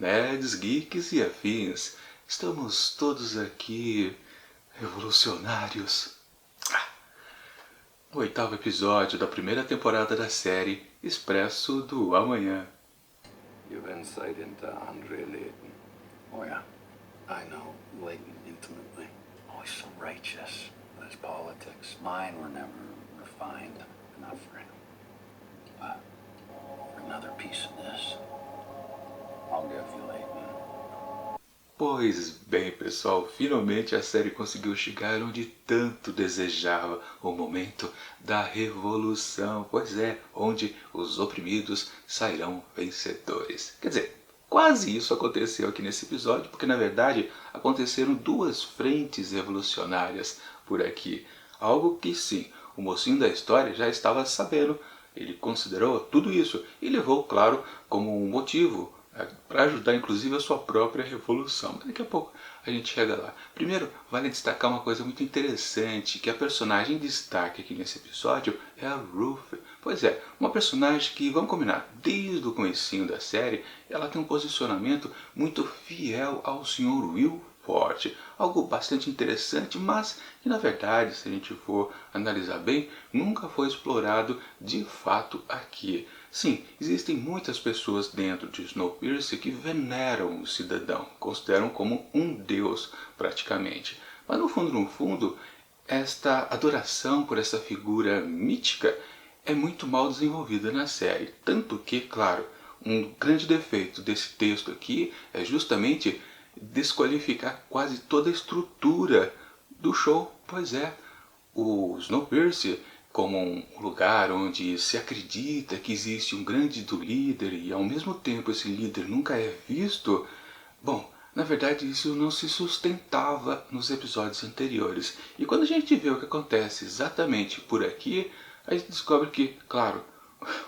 nerds, geeks e afins. Estamos todos aqui revolucionários. No oitavo episódio da primeira temporada da série Expresso do Amanhã. You've insight into Andre Layton. Oh yeah, I know Layton intimately. Always so righteous with his politics. Mine were never refined enough for him. But for another piece of this, I'll give you Layton. Pois bem, pessoal, finalmente a série conseguiu chegar onde tanto desejava, o momento da revolução. Pois é, onde os oprimidos sairão vencedores. Quer dizer, quase isso aconteceu aqui nesse episódio, porque na verdade aconteceram duas frentes revolucionárias por aqui. Algo que sim, o mocinho da história já estava sabendo. Ele considerou tudo isso e levou, claro, como um motivo para ajudar inclusive a sua própria revolução. Mas daqui a pouco a gente chega lá. Primeiro, vale destacar uma coisa muito interessante, que a personagem em destaque aqui nesse episódio é a Ruth. Pois é, uma personagem que, vamos combinar, desde o comecinho da série, ela tem um posicionamento muito fiel ao Sr. Will Forte, algo bastante interessante, mas que na verdade, se a gente for analisar bem, nunca foi explorado de fato aqui. Sim, existem muitas pessoas dentro de Snowpiercer que veneram o cidadão, consideram como um deus praticamente. Mas no fundo, esta adoração por essa figura mítica é muito mal desenvolvida na série. Tanto que, claro, um grande defeito desse texto aqui é justamente desqualificar quase toda a estrutura do show. Pois é, o Snowpiercer, como um lugar onde se acredita que existe um grande líder e ao mesmo tempo esse líder nunca é visto, bom, na verdade isso não se sustentava nos episódios anteriores. E quando a gente vê o que acontece exatamente por aqui, a gente descobre que, claro,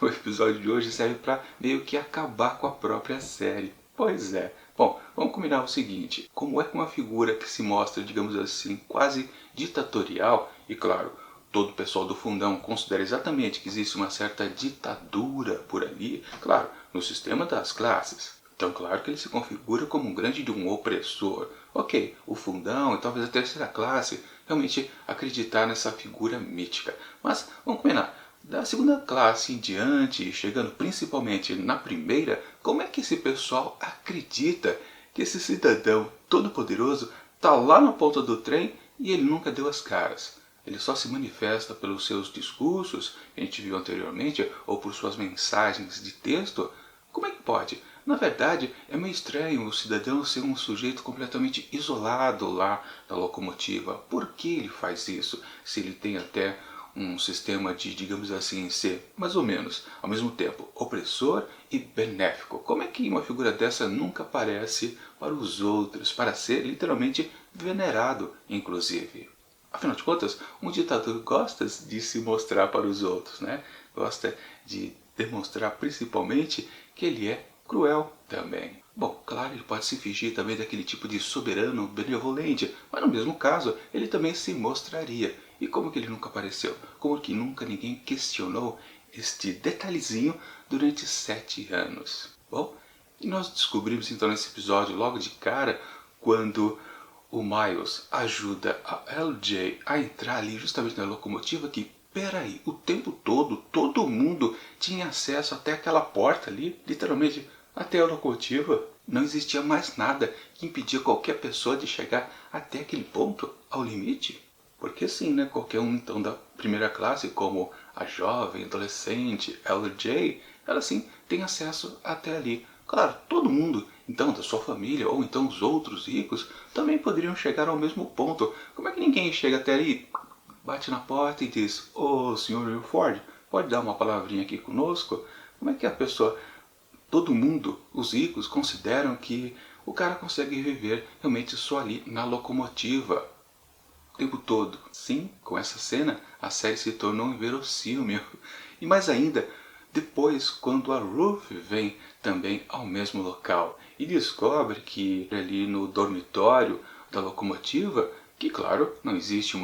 o episódio de hoje serve para meio que acabar com a própria série. Pois é. Bom, vamos combinar o seguinte, como é que uma figura que se mostra, digamos assim, quase ditatorial, e claro, todo o pessoal do fundão considera exatamente que existe uma certa ditadura por ali, claro, no sistema das classes. Então, claro que ele se configura como um grande de um opressor. Ok, o fundão e talvez a terceira classe realmente acreditar nessa figura mítica. Mas, vamos combinar, da segunda classe em diante, chegando principalmente na primeira, como é que esse pessoal acredita que esse cidadão todo-poderoso está lá na ponta do trem e ele nunca deu as caras? Ele só se manifesta pelos seus discursos, que a gente viu anteriormente, ou por suas mensagens de texto? Como é que pode? Na verdade, é meio estranho o cidadão ser um sujeito completamente isolado lá na locomotiva. Por que ele faz isso, se ele tem até um sistema de, digamos assim, ser, mais ou menos, ao mesmo tempo, opressor e benéfico? Como é que uma figura dessa nunca aparece para os outros, para ser literalmente venerado, inclusive? Afinal de contas, um ditador gosta de se mostrar para os outros, né? Gosta de demonstrar principalmente que ele é cruel também. Bom, claro, ele pode se fingir também daquele tipo de soberano benevolente, mas no mesmo caso, ele também se mostraria. E como que ele nunca apareceu? Como que nunca ninguém questionou este detalhezinho durante 7 anos? Bom, e nós descobrimos então nesse episódio, logo de cara, quando o Miles ajuda a LJ a entrar ali justamente na locomotiva, que, peraí, o tempo todo mundo tinha acesso até aquela porta ali, literalmente até a locomotiva. Não existia mais nada que impedia qualquer pessoa de chegar até aquele ponto, ao limite. Porque sim, né, qualquer um então da primeira classe, como a jovem, adolescente, LJ, ela sim tem acesso até ali. Claro, todo mundo, então, da sua família, ou então os outros ricos, também poderiam chegar ao mesmo ponto. Como é que ninguém chega até ali, bate na porta e diz: "Ô, Sr. Wilford, pode dar uma palavrinha aqui conosco?" Como é que a pessoa, todo mundo, os ricos, consideram que o cara consegue viver realmente só ali na locomotiva o tempo todo? Sim, com essa cena, a série se tornou inverossímil. E mais ainda, depois, quando a Ruth vem também ao mesmo local e descobre que ali no dormitório da locomotiva, que claro, não existe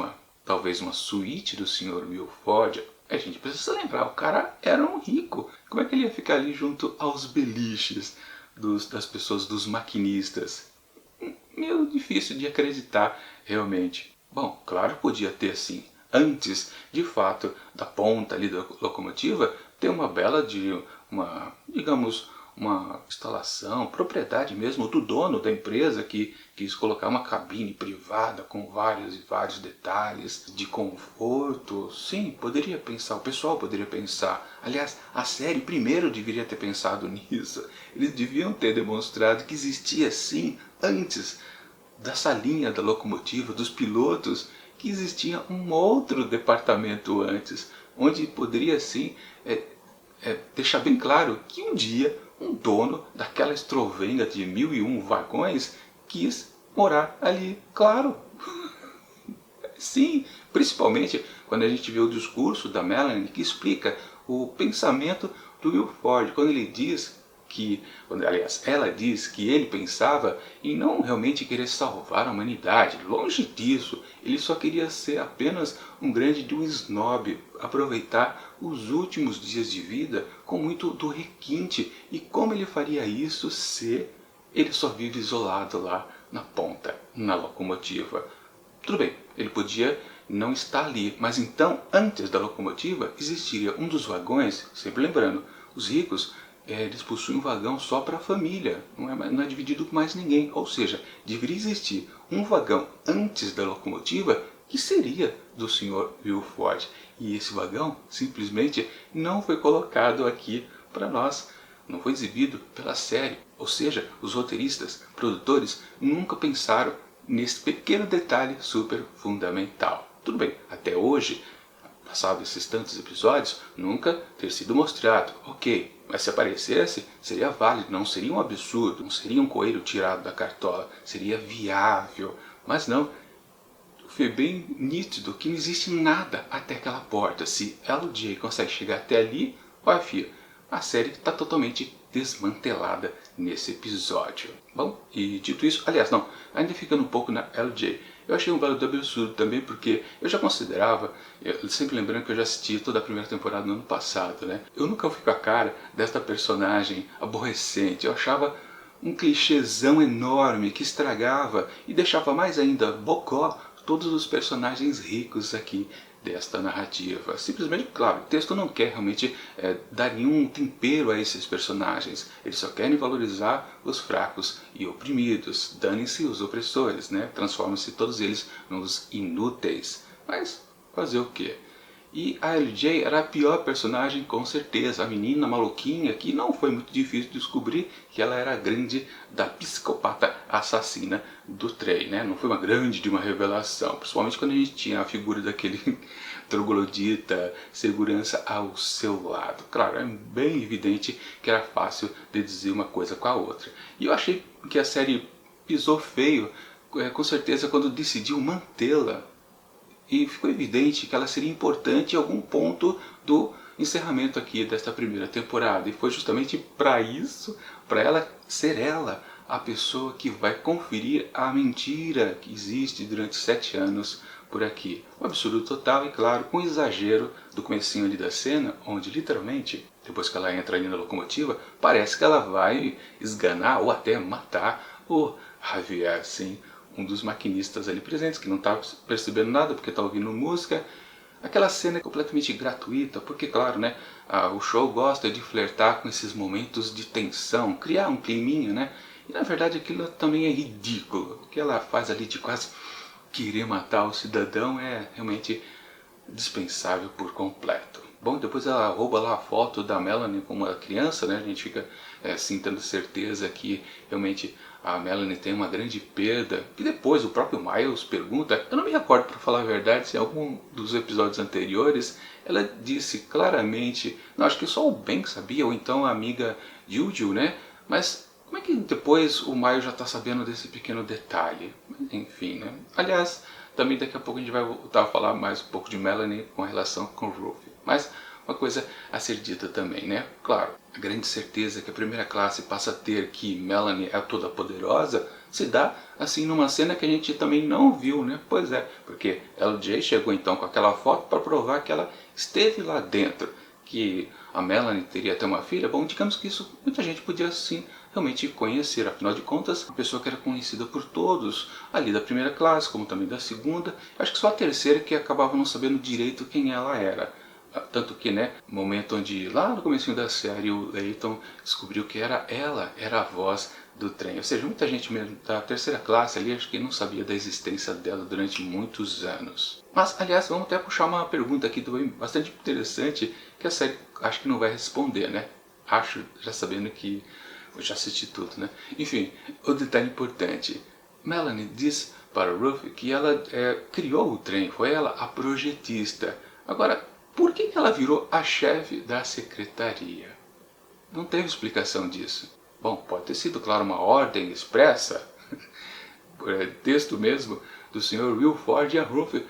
talvez uma suíte do Sr. Wilford, a gente precisa lembrar, o cara era um rico. Como é que ele ia ficar ali junto aos beliches? das pessoas, dos maquinistas. Meio difícil de acreditar realmente. Bom, claro, podia ter sim. Antes, de fato, da ponta ali da locomotiva, ter uma bela digamos, uma instalação, propriedade mesmo do dono da empresa que quis colocar uma cabine privada com vários e vários detalhes de conforto. Sim, poderia pensar, o pessoal poderia pensar. Aliás, a série primeiro deveria ter pensado nisso. Eles deviam ter demonstrado que existia sim, antes da salinha da locomotiva, dos pilotos, que existia um outro departamento antes, onde poderia sim deixar bem claro que um dia um dono daquela estrovenga de 1001 vagões quis morar ali, claro. Sim, principalmente quando a gente vê o discurso da Melanie que explica o pensamento do Will Ford, quando ele diz que, aliás, ela diz que ele pensava em não realmente querer salvar a humanidade, longe disso, ele só queria ser apenas um grande de um snob, aproveitar os últimos dias de vida com muito do requinte. E como ele faria isso se ele só vive isolado lá na ponta, na locomotiva? Tudo bem, ele podia não estar ali, mas então, antes da locomotiva, existiria um dos vagões, sempre lembrando, os ricos, eles possuem um vagão só para a família, não é dividido com mais ninguém, ou seja, deveria existir um vagão antes da locomotiva que seria do Sr. Will Ford, e esse vagão simplesmente não foi colocado aqui para nós, não foi exibido pela série, ou seja, os roteiristas, produtores, nunca pensaram nesse pequeno detalhe super fundamental. Tudo bem, até hoje, passados esses tantos episódios, nunca ter sido mostrado, ok, mas se aparecesse, seria válido, não seria um absurdo, não seria um coelho tirado da cartola, seria viável, mas não, foi bem nítido que não existe nada até aquela porta. Se LJ consegue chegar até ali, ó filho, a série está totalmente desmantelada nesse episódio. Bom, e dito isso, aliás, não, ainda ficando um pouco na LJ, eu achei um belo do absurdo também, porque eu já considerava, sempre lembrando que eu já assisti toda a primeira temporada no ano passado, né? Eu nunca fui com a cara desta personagem aborrecente, eu achava um clichêzão enorme que estragava e deixava mais ainda bocó todos os personagens ricos aqui desta narrativa. Simplesmente, claro, o texto não quer realmente dar nenhum tempero a esses personagens. Eles só querem valorizar os fracos e oprimidos. Danem-se os opressores, né? Transformam-se todos eles nos inúteis. Mas fazer o quê? E a LJ era a pior personagem com certeza, a menina maluquinha que não foi muito difícil descobrir que ela era a grande da psicopata assassina do trem, né? Não foi uma grande de uma revelação, principalmente quando a gente tinha a figura daquele troglodita segurança ao seu lado. Claro, é bem evidente que era fácil deduzir uma coisa com a outra. E eu achei que a série pisou feio, com certeza, quando decidiu mantê-la. E ficou evidente que ela seria importante em algum ponto do encerramento aqui desta primeira temporada. E foi justamente para isso, para ela ser ela a pessoa que vai conferir a mentira que existe durante 7 anos por aqui. Um absurdo total e, claro, com exagero do comecinho ali da cena, onde literalmente, depois que ela entra ali na locomotiva, parece que ela vai esganar ou até matar o Javier, sim, um dos maquinistas ali presentes, que não estava percebendo nada porque está ouvindo música. Aquela cena é completamente gratuita, porque claro, né, o show gosta de flertar com esses momentos de tensão, criar um climinha, né? E na verdade aquilo também é ridículo. O que ela faz ali de quase querer matar o cidadão é realmente dispensável por completo. Bom, depois ela rouba lá a foto da Melanie como uma criança, né? A gente fica assim tendo certeza que realmente a Melanie tem uma grande perda. E depois o próprio Miles pergunta, eu não me recordo para falar a verdade se em algum dos episódios anteriores ela disse claramente, não, acho que só o Ben sabia, ou então a amiga Juju, né? Mas como é que depois o Miles já está sabendo desse pequeno detalhe? Enfim, né? Aliás, também daqui a pouco a gente vai voltar a falar mais um pouco de Melanie com relação com Ruth. Mas uma coisa a ser dita também, né? Claro, a grande certeza que a primeira classe passa a ter que Melanie é toda poderosa se dá assim numa cena que a gente também não viu, né? Pois é, porque LJ chegou então com aquela foto para provar que ela esteve lá dentro, que a Melanie teria até uma filha. Bom, digamos que isso muita gente podia sim realmente conhecer. Afinal de contas, uma pessoa que era conhecida por todos, ali da primeira classe, como também da segunda. Acho que só a terceira que acabava não sabendo direito quem ela era. Tanto que, né, no momento onde, lá no comecinho da série, o Leighton descobriu que era ela, era a voz do trem. Ou seja, muita gente mesmo da terceira classe ali, acho que não sabia da existência dela durante muitos anos. Mas, aliás, vamos até puxar uma pergunta aqui também bastante interessante, que a série acho que não vai responder, né? Acho, já sabendo que eu já assisti tudo, né? Enfim, o detalhe importante. Melanie diz para Ruth que ela criou o trem, foi ela a projetista. Agora, por que ela virou a chefe da secretaria? Não teve explicação disso. Bom, pode ter sido, claro, uma ordem expressa, por texto mesmo, do Sr. Wilford, e a Ruth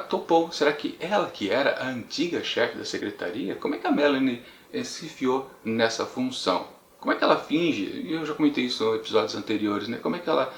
topou. Será que ela que era a antiga chefe da secretaria? Como é que a Melanie se enfiou nessa função? Como é que ela finge? E eu já comentei isso em episódios anteriores, né? Como é que ela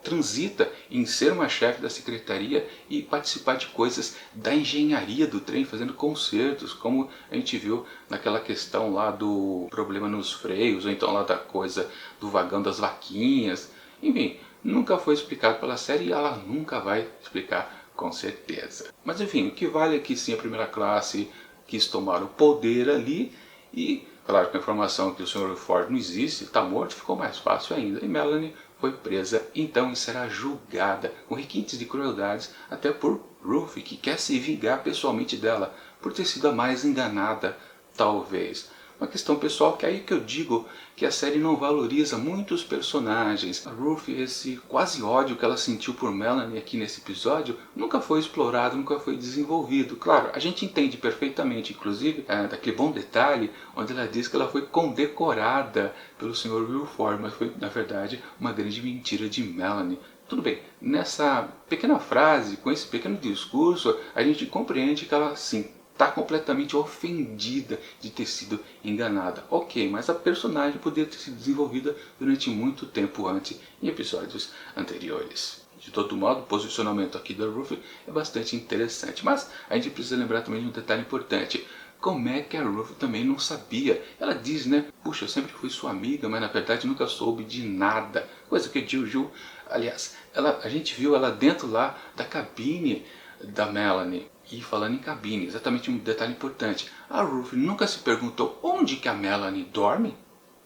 transita em ser uma chefe da secretaria e participar de coisas da engenharia do trem, fazendo concertos, como a gente viu naquela questão lá do problema nos freios, ou então lá da coisa do vagão das vaquinhas. Enfim, nunca foi explicado pela série e ela nunca vai explicar com certeza. Mas enfim, o que vale é que sim, a primeira classe quis tomar o poder ali e, claro, com a informação que o Sr. Ford não existe, está morto, ficou mais fácil ainda. E Melanie foi presa então e será julgada com requintes de crueldades até por Ruth, que quer se vingar pessoalmente dela por ter sido a mais enganada, talvez. Uma questão pessoal, que é aí que eu digo que a série não valoriza muitos personagens. A Ruth, esse quase ódio que ela sentiu por Melanie aqui nesse episódio, nunca foi explorado, nunca foi desenvolvido. Claro, a gente entende perfeitamente, inclusive, daquele bom detalhe, onde ela diz que ela foi condecorada pelo Sr. Wilford, mas foi, na verdade, uma grande mentira de Melanie. Tudo bem, nessa pequena frase, com esse pequeno discurso, a gente compreende que ela, sim, está completamente ofendida de ter sido enganada. Ok, mas a personagem poderia ter sido desenvolvida durante muito tempo antes, em episódios anteriores. De todo modo, o posicionamento aqui da Ruth é bastante interessante. Mas a gente precisa lembrar também de um detalhe importante. Como é que a Ruth também não sabia? Ela diz, né? Puxa, eu sempre fui sua amiga, mas na verdade nunca soube de nada. Coisa que a Jill, aliás, a gente viu ela dentro lá da cabine da Melanie. E falando em cabine, exatamente um detalhe importante. A Ruth nunca se perguntou onde que a Melanie dorme?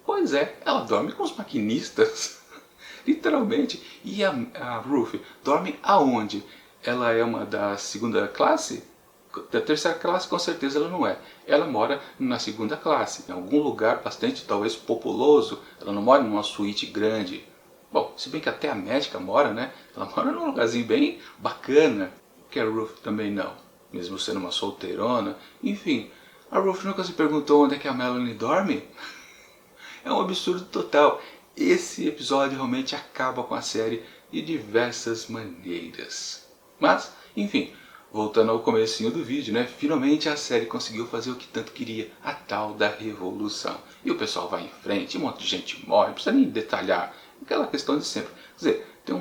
Pois é, ela dorme com os maquinistas. Literalmente. E a Ruth dorme aonde? Ela é uma da segunda classe? Da terceira classe com certeza ela não é. Ela mora na segunda classe, em algum lugar bastante talvez populoso. Ela não mora numa suíte grande. Bom, se bem que até a médica mora, né? Ela mora num lugarzinho bem bacana. Que a Ruth também não, mesmo sendo uma solteirona. Enfim, a Ruth nunca se perguntou onde é que a Melanie dorme? É um absurdo total. Esse episódio realmente acaba com a série de diversas maneiras. Mas, enfim, voltando ao comecinho do vídeo, né? Finalmente a série conseguiu fazer o que tanto queria, a tal da revolução. E o pessoal vai em frente, um monte de gente morre, não precisa nem detalhar. Aquela questão de sempre. Quer dizer, tem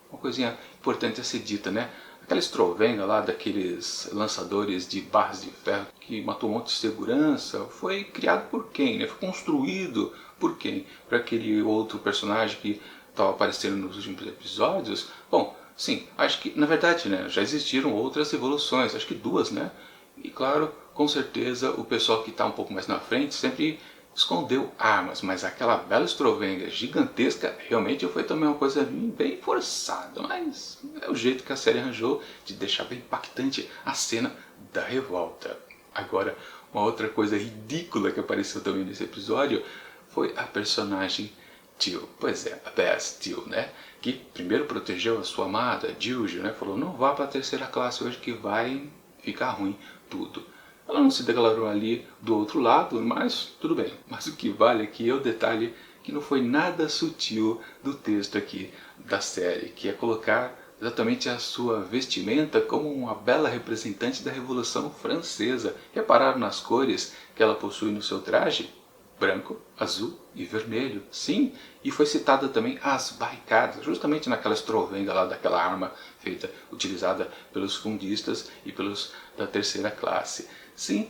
uma coisinha importante a ser dita, né? Aquela estrovenga lá daqueles lançadores de barras de ferro que matou um monte de segurança, foi criado por quem, né? Foi construído por quem? Para aquele outro personagem que estava aparecendo nos últimos episódios? Bom, sim, acho que, na verdade, né, já existiram outras revoluções, acho que duas, né? E claro, com certeza o pessoal que está um pouco mais na frente sempre escondeu armas, mas aquela bela estrovenga gigantesca realmente foi também uma coisa bem forçada, mas é o jeito que a série arranjou de deixar bem impactante a cena da revolta. Agora, uma outra coisa ridícula que apareceu também nesse episódio foi a personagem Teal. Pois é, a Bess Teal, né? Que primeiro protegeu a sua amada, Gilge, né? Falou, não vá para a terceira classe hoje que vai ficar ruim tudo. Ela não se declarou ali do outro lado, mas tudo bem. Mas o que vale aqui é o detalhe que não foi nada sutil do texto aqui da série, que é colocar exatamente a sua vestimenta como uma bela representante da Revolução Francesa. Repararam nas cores que ela possui no seu traje? Branco, azul e vermelho. Sim, e foi citada também as barricadas, justamente naquela estrovenga lá daquela arma feita, utilizada pelos fundistas e pelos da terceira classe. Sim,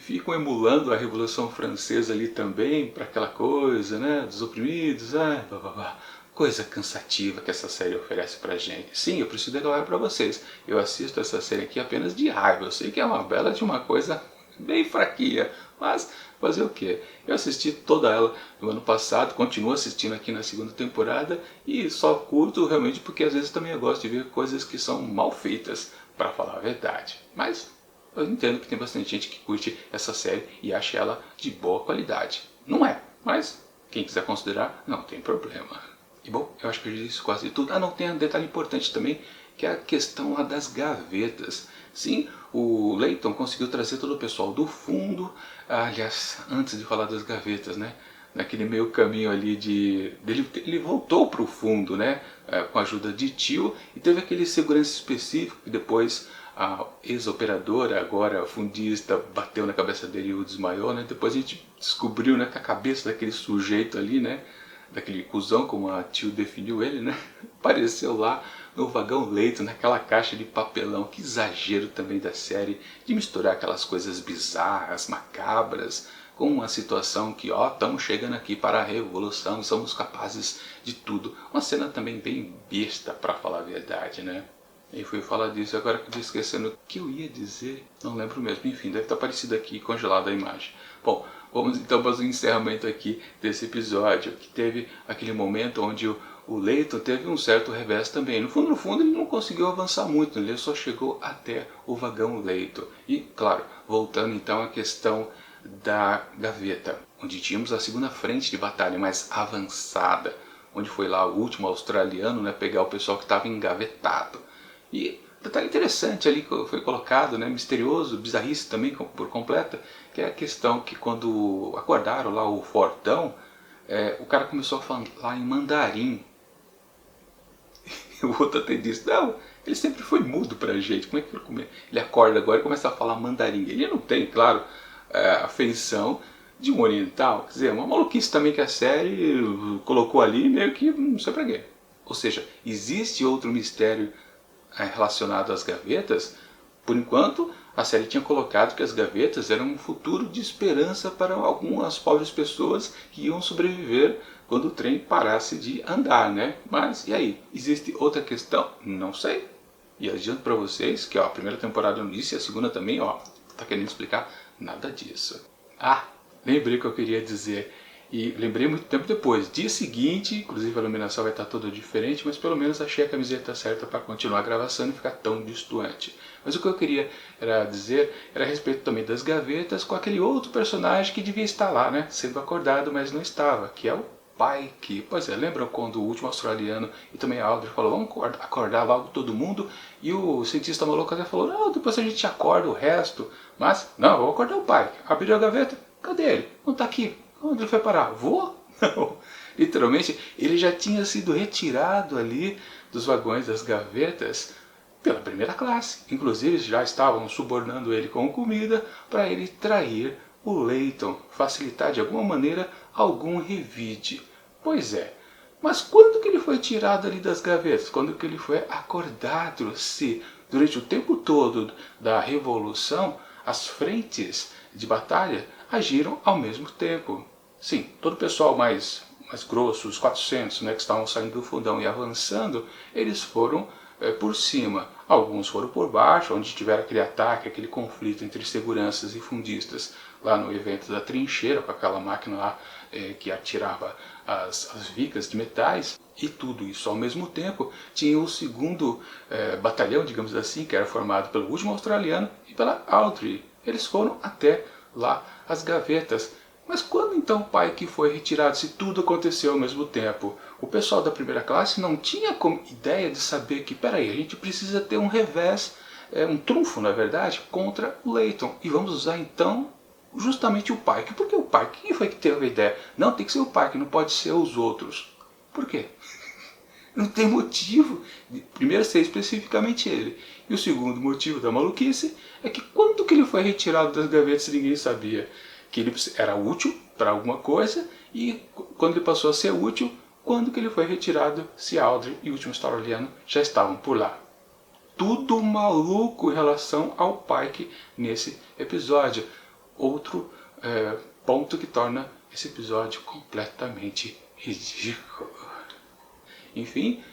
ficam emulando a Revolução Francesa ali também, para aquela coisa, né, dos oprimidos, blá, blá, blá. Coisa cansativa que essa série oferece pra gente. Sim, eu preciso declarar pra vocês, eu assisto essa série aqui apenas de raiva. Eu sei que é uma bela de uma coisa bem fraquinha, mas fazer o quê? Eu assisti toda ela no ano passado, continuo assistindo aqui na segunda temporada e só curto realmente porque às vezes também eu gosto de ver coisas que são mal feitas, para falar a verdade. Mas eu entendo que tem bastante gente que curte essa série e acha ela de boa qualidade. Não é, mas quem quiser considerar, não tem problema. E bom, eu acho que eu já disse quase tudo. Ah, não, tem um detalhe importante também, que é a questão lá das gavetas. Sim, o Layton conseguiu trazer todo o pessoal do fundo. Aliás, antes de falar das gavetas, né? Naquele meio caminho ali ele voltou para o fundo, né? Com a ajuda de Tio, e teve aquele segurança específico que depois a ex-operadora, agora fundista, bateu na cabeça dele e o desmaiou, né? Depois a gente descobriu, né, que a cabeça daquele sujeito ali, né, daquele cuzão, como a Tio definiu ele, né, apareceu lá no vagão leito, naquela caixa de papelão. Que exagero também da série de misturar aquelas coisas bizarras, macabras, com uma situação que, ó, estamos chegando aqui para a revolução, somos capazes de tudo. Uma cena também bem besta, para falar a verdade, né? E fui falar disso, agora que eu estou esquecendo o que eu ia dizer, não lembro mesmo. Enfim, deve estar aparecido aqui, congelada a imagem. Bom, vamos então para o encerramento aqui desse episódio, que teve aquele momento onde o Layton teve um certo revés também. No fundo, ele não conseguiu avançar muito, ele só chegou até o vagão Layton. E, claro, voltando então à questão da gaveta, onde tínhamos a segunda frente de batalha mais avançada, onde foi lá o último australiano, né, pegar o pessoal que estava engavetado. E detalhe interessante ali que foi colocado, né, misterioso, bizarrice também por completa, que é a questão que quando acordaram lá o fortão, o cara começou a falar em mandarim. E o outro até disse, não, ele sempre foi mudo pra gente, como é que ele acorda agora e começa a falar mandarim? Ele não tem, claro, a feição de um oriental, quer dizer, uma maluquice também que a série colocou ali, meio que não sei pra quê. Ou seja, existe outro mistério relacionado às gavetas? Por enquanto, a série tinha colocado que as gavetas eram um futuro de esperança para algumas pobres pessoas que iam sobreviver quando o trem parasse de andar, né? Mas, e aí? Existe outra questão? Não sei. E adianto para vocês que, ó, a primeira temporada no início e a segunda também, ó, tá querendo explicar nada disso. Ah, lembrei o que eu queria dizer. E lembrei muito tempo depois. Dia seguinte, inclusive a iluminação vai estar toda diferente, mas pelo menos achei a camiseta certa para continuar a gravação e ficar tão distante. Mas o que eu queria dizer era a respeito também das gavetas com aquele outro personagem que devia estar lá, né? Sendo acordado, mas não estava, que é o Pike. Pois é, lembram quando o último australiano e também a Audrey falou, vamos acordar logo todo mundo? E o cientista maluco até falou, não, depois a gente acorda o resto. Mas, não, vou acordar o Pike. Abriu a gaveta, cadê ele? Não está aqui. Onde ele foi parar? Voou? Não. Literalmente, ele já tinha sido retirado ali dos vagões das gavetas pela primeira classe. Inclusive, já estavam subornando ele com comida para ele trair o Layton, facilitar de alguma maneira algum revide. Pois é, mas quando que ele foi tirado ali das gavetas? Quando que ele foi acordado? Se durante o tempo todo da Revolução, as frentes de batalha agiram ao mesmo tempo. Sim, todo o pessoal mais grosso, os 400, né, que estavam saindo do fundão e avançando, eles foram por cima. Alguns foram por baixo, onde tiveram aquele ataque, aquele conflito entre seguranças e fundistas, lá no evento da trincheira, com aquela máquina lá que atirava as vigas de metais. E tudo isso ao mesmo tempo tinha o segundo batalhão, digamos assim, que era formado pelo último australiano e pela Audrey. Eles foram até lá as gavetas. Mas quando então o Pike foi retirado, se tudo aconteceu ao mesmo tempo? O pessoal da primeira classe não tinha como ideia de saber que, peraí, a gente precisa ter um revés, um trunfo, na verdade, contra o Layton. E vamos usar então justamente o Pike. Por que o Pike? Quem foi que teve a ideia? Não, tem que ser o Pike, não pode ser os outros. Por quê? Não tem motivo. Primeiro, ser especificamente ele. E o segundo motivo da maluquice é que quando que ele foi retirado das gavetas ninguém sabia. Que ele era útil para alguma coisa, e quando ele passou a ser útil, quando que ele foi retirado, se Audrey e o último australiano já estavam por lá. Tudo maluco em relação ao Pike nesse episódio. outro ponto que torna esse episódio completamente ridículo. Enfim,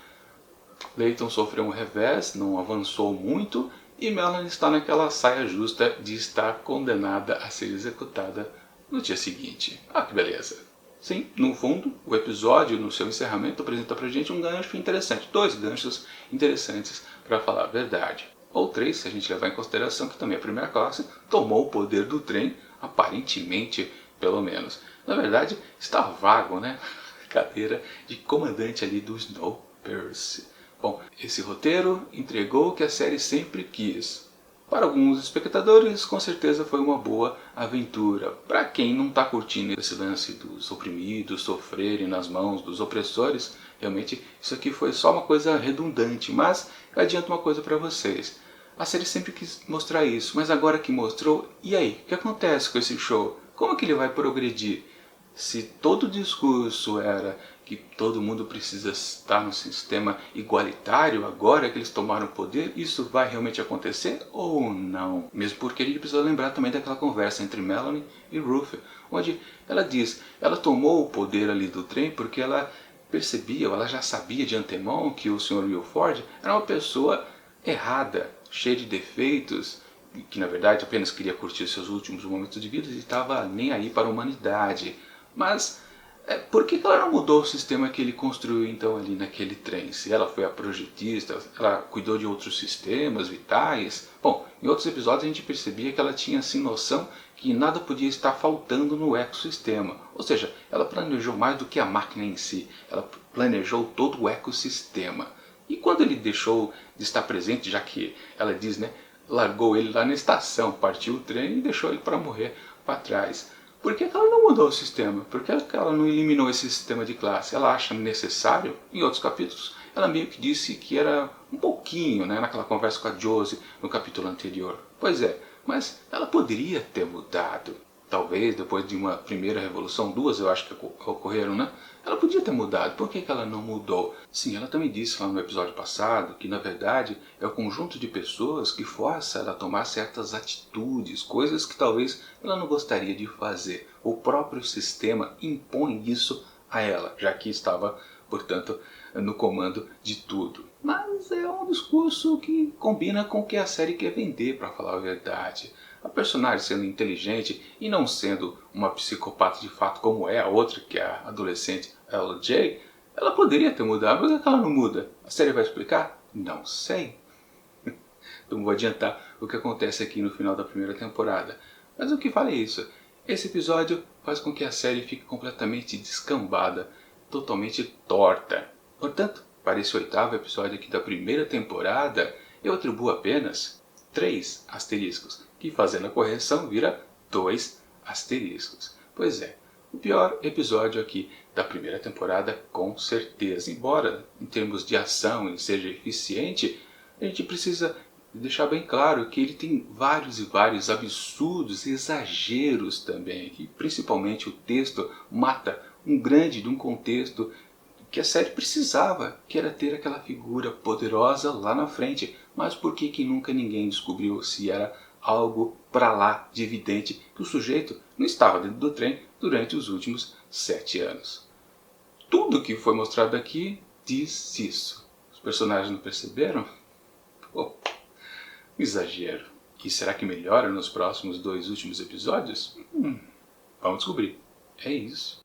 Layton sofreu um revés, não avançou muito, e Melanie está naquela saia justa de estar condenada a ser executada no dia seguinte. Ah, que beleza! Sim, no fundo, o episódio, no seu encerramento, apresenta pra gente um gancho interessante. 2 ganchos interessantes, para falar a verdade. Ou 3, se a gente levar em consideração que também a primeira classe tomou o poder do trem, aparentemente, pelo menos. Na verdade, está vago, né? Cadeira de comandante ali do Snowpiercer. Bom, esse roteiro entregou o que a série sempre quis. Para alguns espectadores, com certeza foi uma boa aventura. Para quem não está curtindo esse lance dos oprimidos sofrerem nas mãos dos opressores, realmente isso aqui foi só uma coisa redundante. Mas eu adianto uma coisa para vocês. A série sempre quis mostrar isso, mas agora que mostrou, e aí? O que acontece com esse show? Como que ele vai progredir? Se todo o discurso era que todo mundo precisa estar no sistema igualitário, agora que eles tomaram o poder, isso vai realmente acontecer ou não? Mesmo porque a gente precisa lembrar também daquela conversa entre Melanie e Ruth, onde ela diz, ela tomou o poder ali do trem porque ela percebia, ou ela já sabia de antemão que o Sr. Wilford era uma pessoa errada, cheia de defeitos, que na verdade apenas queria curtir seus últimos momentos de vida e estava nem aí para a humanidade. Mas por que ela não mudou o sistema que ele construiu então ali naquele trem? Se ela foi a projetista, ela cuidou de outros sistemas vitais? Bom, em outros episódios a gente percebia que ela tinha assim noção que nada podia estar faltando no ecossistema. Ou seja, ela planejou mais do que a máquina em si, ela planejou todo o ecossistema. E quando ele deixou de estar presente, já que ela diz, né, largou ele lá na estação, partiu o trem e deixou ele para morrer para trás. Por que ela não mudou o sistema? Por que ela não eliminou esse sistema de classe? Ela acha necessário? Em outros capítulos, ela meio que disse que era um pouquinho, né, naquela conversa com a Josie no capítulo anterior. Pois é, mas ela poderia ter mudado. Talvez depois de uma primeira revolução, 2 eu acho que ocorreram, né? Ela podia ter mudado. Por que ela não mudou? Sim, ela também disse lá no episódio passado que na verdade é o conjunto de pessoas que força ela a tomar certas atitudes, coisas que talvez ela não gostaria de fazer. O próprio sistema impõe isso a ela, já que estava, portanto, no comando de tudo. Mas é um discurso que combina com o que a série quer vender, para falar a verdade. A personagem sendo inteligente e não sendo uma psicopata de fato como é a outra, que é a adolescente LJ, ela poderia ter mudado, mas é que ela não muda. A série vai explicar? Não sei. Então vou adiantar o que acontece aqui no final da primeira temporada. Mas o que vale é isso. Esse episódio faz com que a série fique completamente descambada, totalmente torta. Portanto, para esse 8º episódio aqui da primeira temporada, eu atribuo apenas 3 asteriscos, que fazendo a correção vira 2 asteriscos. Pois é, o pior episódio aqui da primeira temporada com certeza. Embora em termos de ação ele seja eficiente, a gente precisa deixar bem claro que ele tem vários e vários absurdos, exageros também. E principalmente o texto mata um grande de um contexto que a série precisava, que era ter aquela figura poderosa lá na frente. Mas por que nunca ninguém descobriu se era algo para lá de evidente que o sujeito não estava dentro do trem durante os últimos 7 anos? Tudo que foi mostrado aqui diz isso. Os personagens não perceberam? Pô, exagero. E será que melhora nos próximos 2 últimos episódios? Vamos descobrir. É isso.